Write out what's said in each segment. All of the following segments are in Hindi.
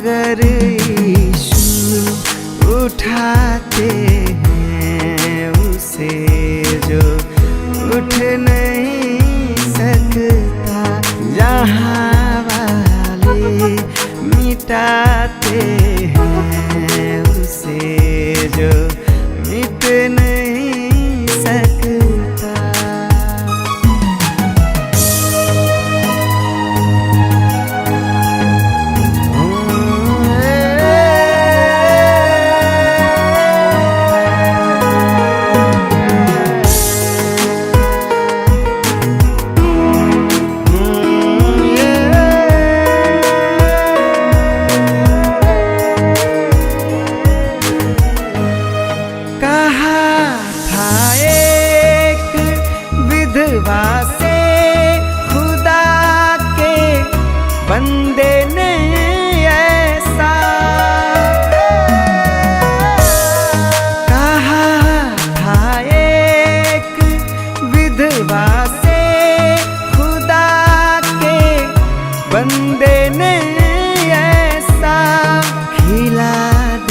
मगर यीशु उठाते हैं उसे जो उठ नहीं सकता। जहाँ वाले मिटाते हैं उसे जो मिट नहीं सकता। विधवा से खुदा के बंदे ने ऐसा कहा था। एक विधवा से खुदा के बंदे ने ऐसा खिला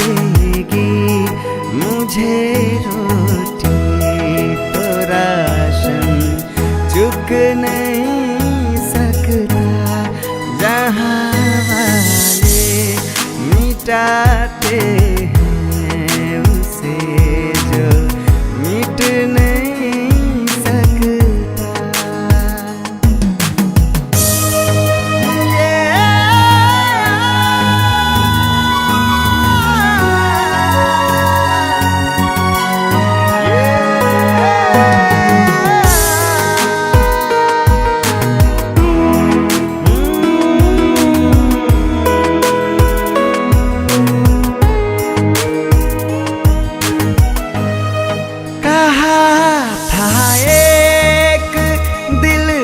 देगी मुझे रोटी तो राशन चुक नहीं सकता। जहाँ वाले मिटाते हैं उसे जो मिट नहीं सकता।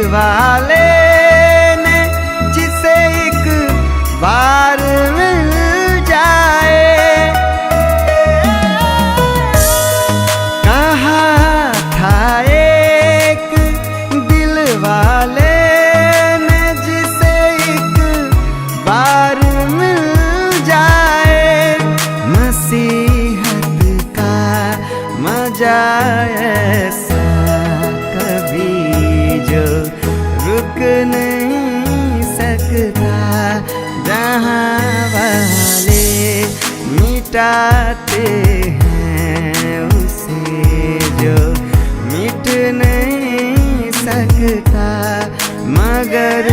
वाले ने जिसे एक बार मिल जाए, कहा था एक दिल वाले ने जिसे एक बार मिल जाए। मसीहत का मजा ऐसा कभी जो रुक नहीं सकता। जहाँ वाले मिटाते हैं उसे जो मिट नहीं सकता। मगर